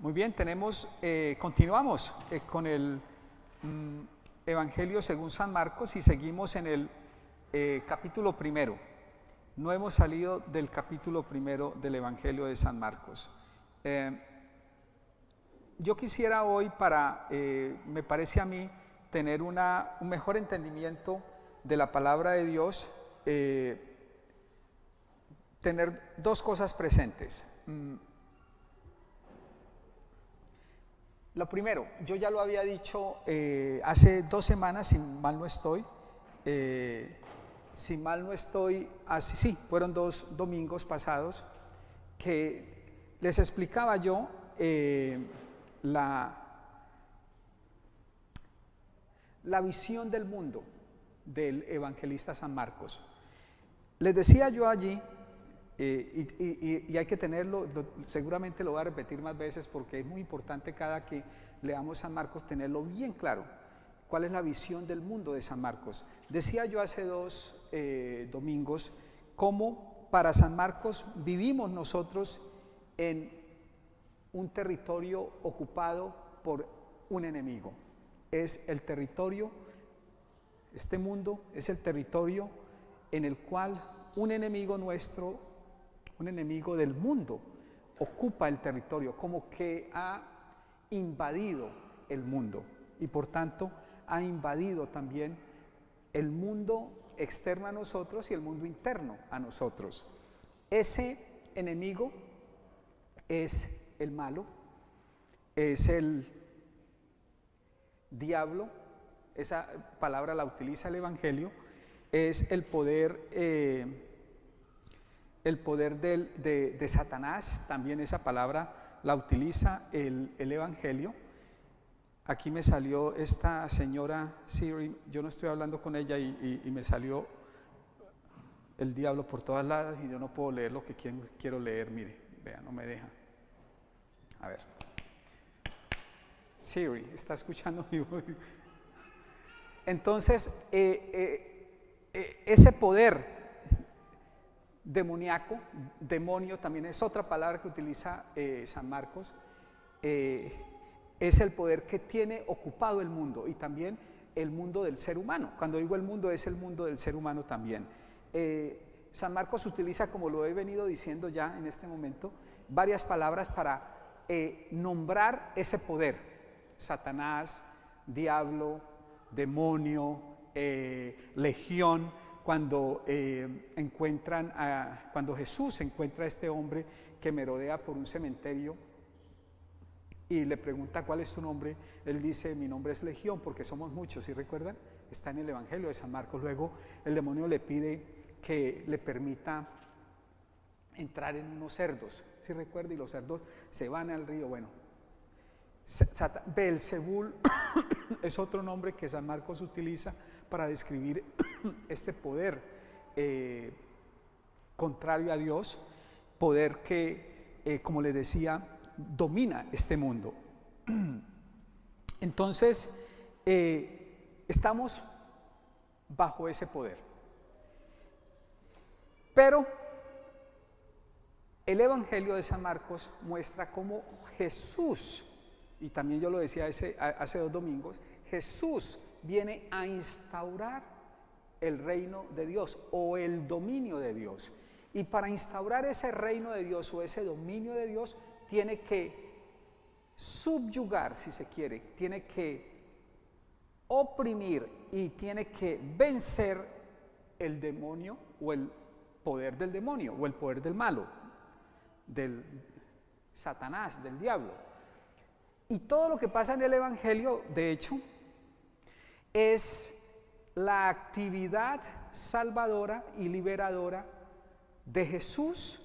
Muy bien, continuamos con el Evangelio según San Marcos y seguimos en el capítulo primero. No hemos salido del capítulo primero del Evangelio de San Marcos. Yo quisiera hoy, me parece a mí, tener un mejor entendimiento de la palabra de Dios, tener dos cosas presentes. Lo primero, yo ya lo había dicho hace 2 semanas, si mal no estoy, fueron 2 domingos pasados, que les explicaba yo la visión del mundo del evangelista San Marcos. Les decía yo allí, y hay que tenerlo, seguramente lo voy a repetir más veces porque es muy importante cada que leamos San Marcos tenerlo bien claro, cuál es la visión del mundo de San Marcos. Decía yo hace 2 domingos cómo para San Marcos vivimos nosotros en un territorio ocupado por un enemigo. Es el territorio, este mundo es el territorio en el cual un enemigo nuestro, un enemigo del mundo, ocupa el territorio, como que ha invadido el mundo y por tanto ha invadido también el mundo externo a nosotros y el mundo interno a nosotros. Ese enemigo es el malo, es el diablo, esa palabra la utiliza el Evangelio, es el poder de Satanás, también esa palabra la utiliza el Evangelio. Aquí me salió esta señora Siri, yo no estoy hablando con ella y me salió el diablo por todas lados y yo no puedo leer lo que quiero leer, mire, vea, no me deja. A ver, Siri, ¿está escuchando mi voz? Entonces, ese poder demoníaco, demonio también es otra palabra que utiliza San Marcos, es el poder que tiene ocupado el mundo y también el mundo del ser humano. Cuando digo el mundo, es el mundo del ser humano también. San Marcos utiliza, como lo he venido diciendo ya en este momento, varias palabras para nombrar ese poder: Satanás, diablo, demonio, legión. Cuando cuando Jesús encuentra a este hombre que merodea por un cementerio y le pregunta cuál es tu nombre, él dice: mi nombre es Legión, porque somos muchos. ¿Sí recuerdan? Está en el Evangelio de San Marcos. Luego el demonio le pide que le permita entrar en unos cerdos, ¿sí recuerda? Y los cerdos se van al río. Bueno, Beelzebul es otro nombre que San Marcos utiliza para describir este poder contrario a Dios, poder que, como les decía, domina este mundo. Entonces, estamos bajo ese poder. Pero el Evangelio de San Marcos muestra cómo Jesús, y también yo lo decía hace 2 domingos, Jesús viene a instaurar el reino de Dios o el dominio de Dios. Y para instaurar ese reino de Dios o ese dominio de Dios, tiene que subyugar, si se quiere, tiene que oprimir y tiene que vencer el demonio o el poder del demonio o el poder del malo, del Satanás, del diablo. Y todo lo que pasa en el Evangelio, de hecho, es la actividad salvadora y liberadora de Jesús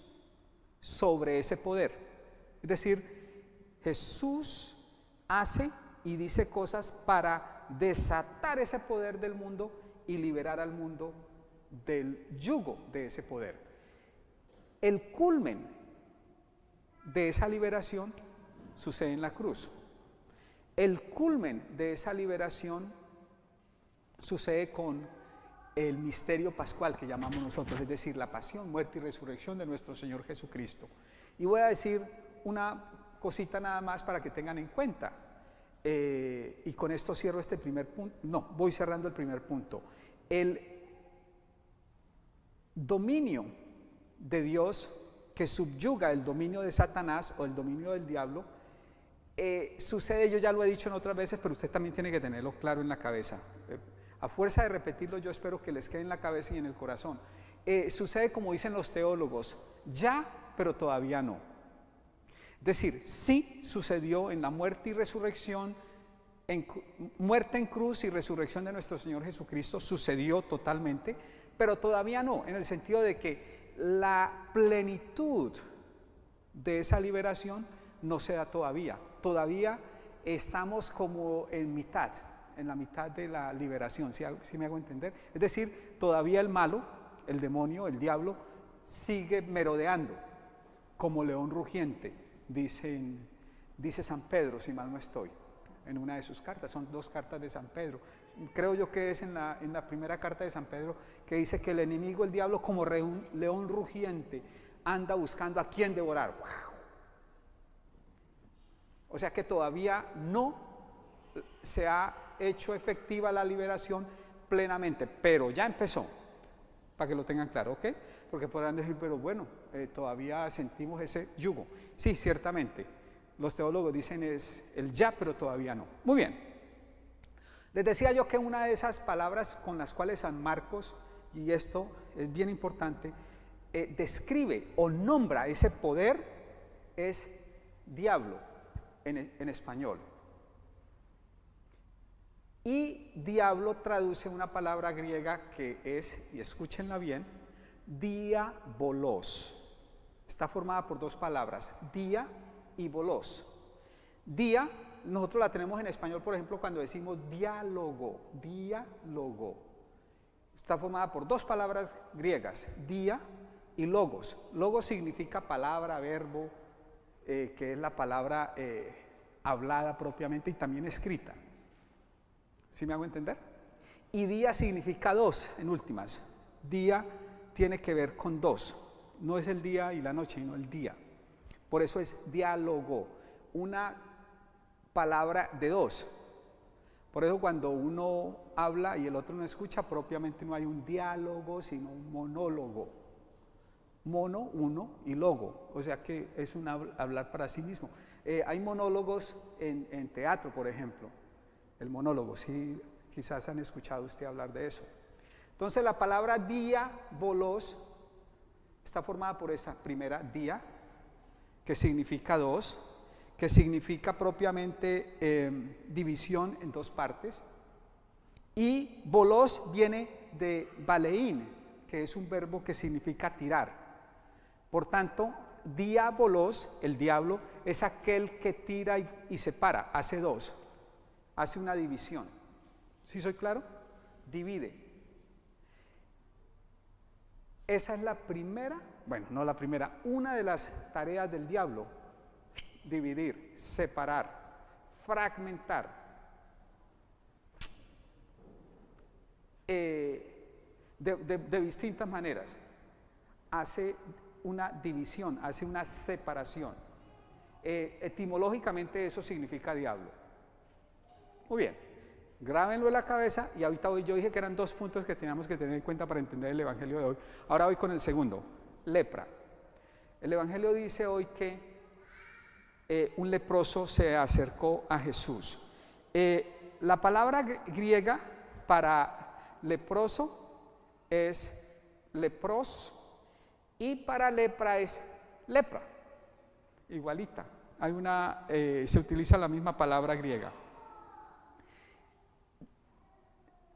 sobre ese poder. Es decir, Jesús hace y dice cosas para desatar ese poder del mundo y liberar al mundo del yugo de ese poder. El culmen de esa liberación sucede en la cruz. El culmen de esa liberación sucede con el misterio pascual que llamamos nosotros, es decir, la pasión, muerte y resurrección de nuestro Señor Jesucristo. Y voy a decir una cosita nada más para que tengan en cuenta. Y con esto cierro este primer punto. No, voy cerrando el primer punto. El dominio de Dios que subyuga el dominio de Satanás o el dominio del diablo, sucede, yo ya lo he dicho en otras veces, pero usted también tiene que tenerlo claro en la cabeza. A fuerza de repetirlo, yo espero que les quede en la cabeza y en el corazón. Sucede como dicen los teólogos, ya, pero todavía no. Es decir, sí sucedió en la muerte y resurrección, muerte en cruz y resurrección de nuestro Señor Jesucristo, sucedió totalmente, pero todavía no, en el sentido de que la plenitud de esa liberación no se da todavía. Todavía estamos como en la mitad de la liberación, ¿sí me hago entender? Es decir, todavía el malo, el demonio, el diablo, sigue merodeando como león rugiente. Dice San Pedro, si mal no estoy, en una de sus cartas, son 2 cartas de San Pedro. Creo yo que es en la primera carta de San Pedro, que dice que el enemigo, el diablo, como león rugiente, anda buscando a quién devorar. O sea que todavía no se ha hecho efectiva la liberación plenamente, pero ya empezó, para que lo tengan claro, ¿ok? Porque podrán decir, pero bueno, todavía sentimos ese yugo. Sí, ciertamente, los teólogos dicen es el ya, pero todavía no. Muy bien, les decía yo que una de esas palabras con las cuales San Marcos, y esto es bien importante, describe o nombra ese poder, es diablo en español. Y diablo traduce una palabra griega que es, y escúchenla bien, diabolos. Está formada por 2 palabras, dia y bolos. Dia, nosotros la tenemos en español, por ejemplo, cuando decimos diálogo. Está formada por 2 palabras griegas, dia y logos. Logos significa palabra, verbo, que es la palabra hablada propiamente y también escrita. ¿Sí me hago entender? Y día significa 2 en últimas. Día tiene que ver con 2. No es el día y la noche, sino el día. Por eso es diálogo, una palabra de 2. Por eso cuando uno habla y el otro no escucha, propiamente no hay un diálogo, sino un monólogo. Mono, uno, y logo. O sea que es un hablar para sí mismo. Hay monólogos en teatro, por ejemplo. El monólogo, sí, quizás han escuchado usted hablar de eso. Entonces la palabra diabolos está formada por esa primera dia, que significa 2, que significa propiamente división en 2 partes, y bolos viene de baleín, que es un verbo que significa tirar. Por tanto, diabolos, el diablo, es aquel que tira y separa, hace 2. Hace una división. ¿Sí soy claro? Divide. Esa es la primera, bueno, no la primera, una de las tareas del diablo. Dividir, separar, fragmentar. De distintas maneras. Hace una división, hace una separación. Etimológicamente eso significa diablo. Muy bien, grábenlo en la cabeza y ahorita yo dije que eran 2 puntos que teníamos que tener en cuenta para entender el evangelio de hoy. Ahora voy con el segundo, lepra. El evangelio dice hoy que un leproso se acercó a Jesús. La palabra griega para leproso es lepros y para lepra es lepra, igualita. Se utiliza la misma palabra griega.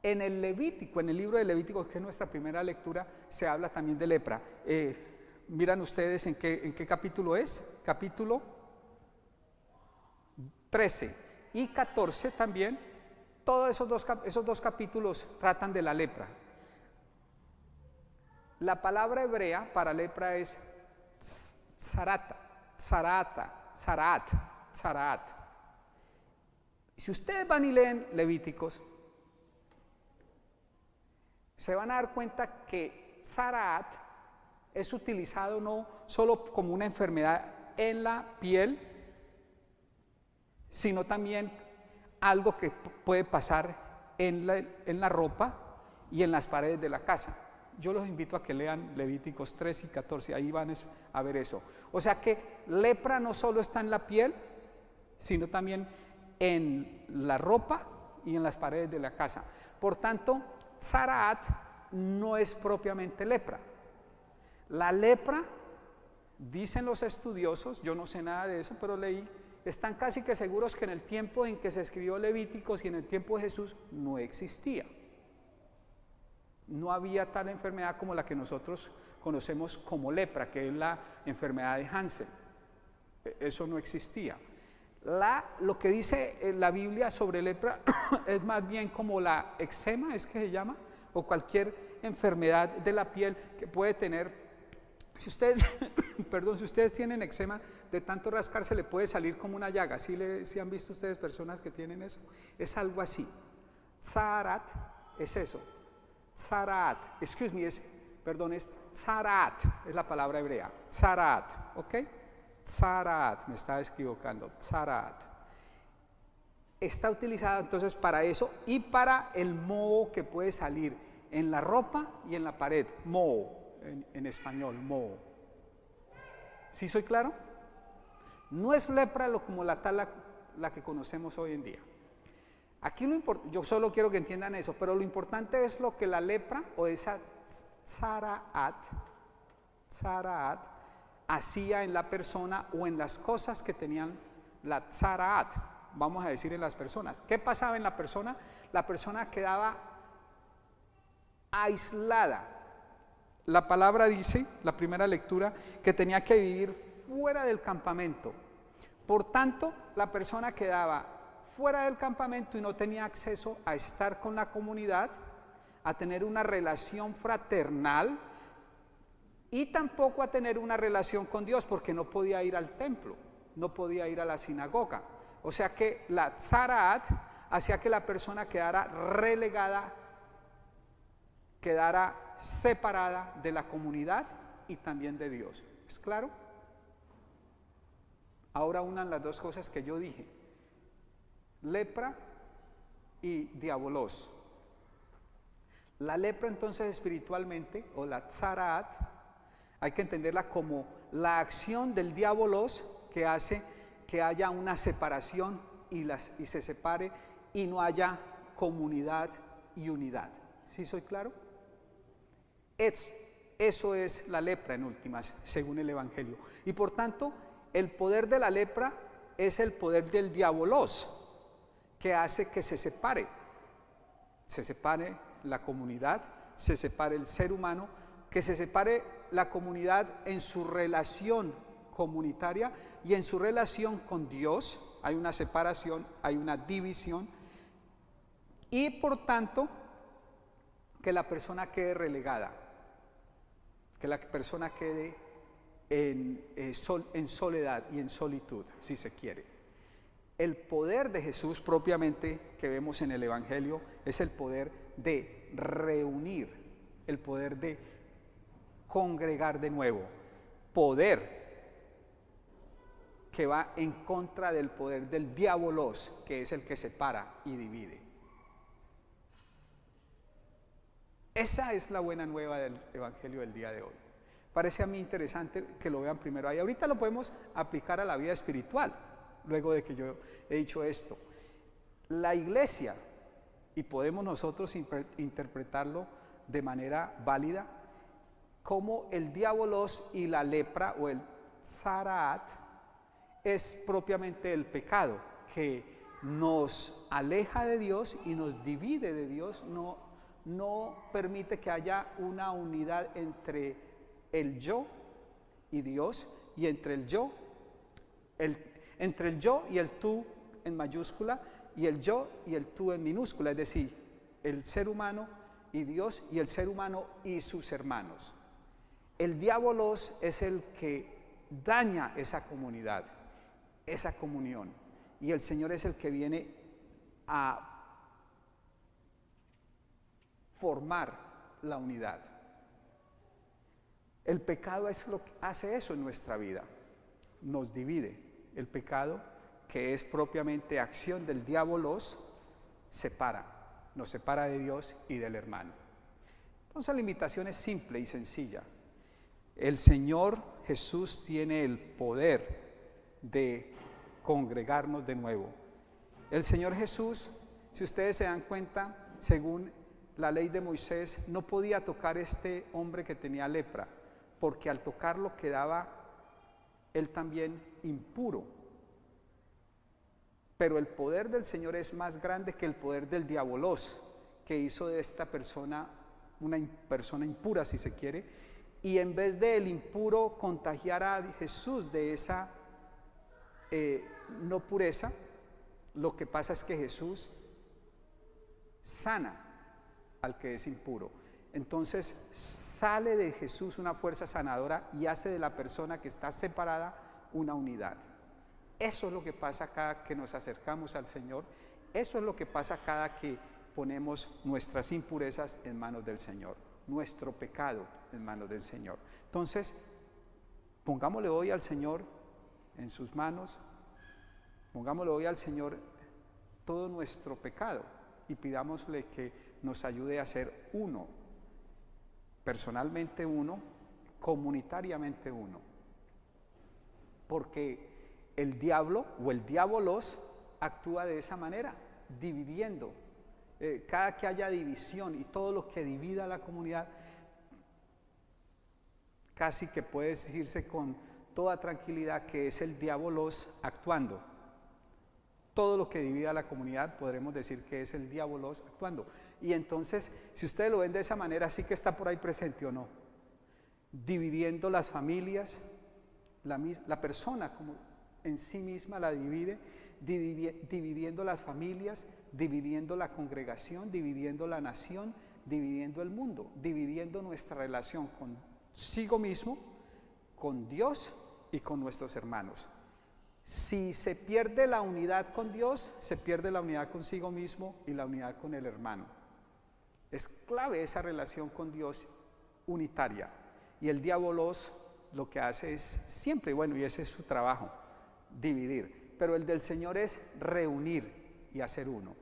En el Levítico, en el libro de Levítico, que es nuestra primera lectura, se habla también de lepra. Miran ustedes en qué capítulo es, capítulo 13 y 14 también, todos esos dos capítulos tratan de la lepra. La palabra hebrea para lepra es zarat. Si ustedes van y leen Levíticos, se van a dar cuenta que zarat es utilizado no solo como una enfermedad en la piel, sino también algo que puede pasar en la ropa y en las paredes de la casa. Yo los invito a que lean Levíticos 3 y 14, ahí van a ver eso. O sea que lepra no solo está en la piel, sino también en la ropa y en las paredes de la casa. Por tanto, tzaraat no es propiamente lepra. La lepra, dicen los estudiosos, yo no sé nada de eso, pero leí, están casi que seguros que en el tiempo en que se escribió Levíticos y en el tiempo de Jesús no existía. No había tal enfermedad como la que nosotros conocemos como lepra, que es la enfermedad de Hansen. Eso no existía. Lo que dice la Biblia sobre lepra es más bien como la eczema, es que se llama, o cualquier enfermedad de la piel que puede tener. Si ustedes, perdón, si ustedes tienen eczema, de tanto rascarse le puede salir como una llaga. ¿Sí han visto ustedes personas que tienen eso? Es algo así. Tzaraat es eso. Tzaraat, es tzaraat, es la palabra hebrea. Tzaraat, ¿ok? Tzaraat, me estaba equivocando. Tzaraat. Está utilizada entonces para eso y para el moho que puede salir en la ropa y en la pared. Moho. En español, moho. ¿Sí soy claro? No es lepra como la que conocemos hoy en día. Aquí yo solo quiero que entiendan eso, pero lo importante es lo que la lepra o esa tzaraat hacía en la persona o en las cosas que tenían la tzaraat. Vamos a decir en las personas. ¿Qué pasaba en la persona? La persona quedaba aislada. La palabra dice, la primera lectura, que tenía que vivir fuera del campamento. Por tanto, la persona quedaba fuera del campamento y no tenía acceso a estar con la comunidad, a tener una relación fraternal y tampoco a tener una relación con Dios, porque no podía ir al templo, no podía ir a la sinagoga. O sea que la tzaraat hacía que la persona quedara relegada, quedara separada de la comunidad y también de Dios. ¿Es claro? Ahora unan las dos cosas que yo dije: lepra y diabolos. La lepra entonces espiritualmente, o la tzaraat, hay que entenderla como la acción del diabolos que hace que haya una separación y se separe y no haya comunidad y unidad. ¿Sí soy claro? Eso es la lepra en últimas, según el Evangelio. Y por tanto, el poder de la lepra es el poder del diabolos, que hace que se separe la comunidad, se separe el ser humano, que se separe la comunidad en su relación comunitaria y en su relación con Dios. Hay una separación, hay una división, y por tanto que la persona quede relegada, que la persona quede en soledad y en solitud, si se quiere. El poder de Jesús propiamente que vemos en el Evangelio es el poder de reunir, el poder de congregar de nuevo, poder que va en contra del poder del diabolos, que es el que separa y divide. Esa es la buena nueva del Evangelio del día de hoy. Parece a mí interesante que lo vean primero ahí. Ahorita lo podemos aplicar a la vida espiritual, luego de que yo he dicho esto. La iglesia, y podemos nosotros interpretarlo de manera válida, como el diabolos y la lepra o el tzaraat es propiamente el pecado que nos aleja de Dios y nos divide de Dios, no permite que haya una unidad entre el yo y Dios, y entre el yo y el tú en mayúscula, y el yo y el tú en minúscula, es decir, el ser humano y Dios, y el ser humano y sus hermanos. El diabolos es el que daña esa comunidad, esa comunión, y el Señor es el que viene a formar la unidad. El pecado es lo que hace eso en nuestra vida, nos divide. El pecado que es propiamente acción del diabolos, nos separa de Dios y del hermano. Entonces la invitación es simple y sencilla. El Señor Jesús tiene el poder de congregarnos de nuevo. El Señor Jesús, si ustedes se dan cuenta, según la ley de Moisés, no podía tocar a este hombre que tenía lepra, porque al tocarlo quedaba él también impuro. Pero el poder del Señor es más grande que el poder del diabolos, que hizo de esta persona una persona impura, si se quiere, y en vez de el impuro contagiar a Jesús de esa no pureza, lo que pasa es que Jesús sana al que es impuro. Entonces sale de Jesús una fuerza sanadora y hace de la persona que está separada una unidad. Eso es lo que pasa cada que nos acercamos al Señor. Eso es lo que pasa cada que ponemos nuestras impurezas en manos del Señor, nuestro pecado en manos del Señor. Entonces, pongámosle hoy al Señor en sus manos, pongámosle hoy al Señor todo nuestro pecado y pidámosle que nos ayude a ser uno, personalmente uno, comunitariamente uno. Porque el diablo o el diabolos actúa de esa manera, dividiendo. Cada que haya división y todo lo que divida a la comunidad, casi que puede decirse con toda tranquilidad que es el diabolos actuando. Todo lo que divida a la comunidad podremos decir que es el diabolos actuando. Y entonces, si ustedes lo ven de esa manera, sí que está por ahí presente o no, dividiendo las familias, la persona como en sí misma la divide, dividiendo las familias, dividiendo la congregación, dividiendo la nación, dividiendo el mundo, dividiendo nuestra relación consigo mismo, con Dios y con nuestros hermanos. Si se pierde la unidad con Dios, se pierde la unidad consigo mismo y la unidad con el hermano. Es clave esa relación con Dios unitaria. Y el diabolos lo que hace es siempre, bueno, y ese es su trabajo, dividir. Pero el del Señor es reunir y hacer uno.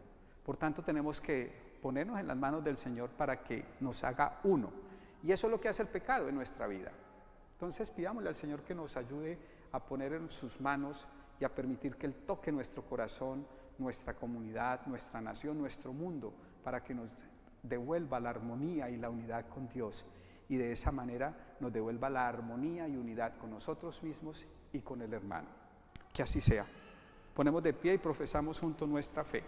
Por tanto, tenemos que ponernos en las manos del Señor para que nos haga uno. Y eso es lo que hace el pecado en nuestra vida. Entonces, pidámosle al Señor que nos ayude a poner en sus manos y a permitir que Él toque nuestro corazón, nuestra comunidad, nuestra nación, nuestro mundo, para que nos devuelva la armonía y la unidad con Dios. Y de esa manera nos devuelva la armonía y unidad con nosotros mismos y con el hermano. Que así sea. Ponemos de pie y profesamos juntos nuestra fe.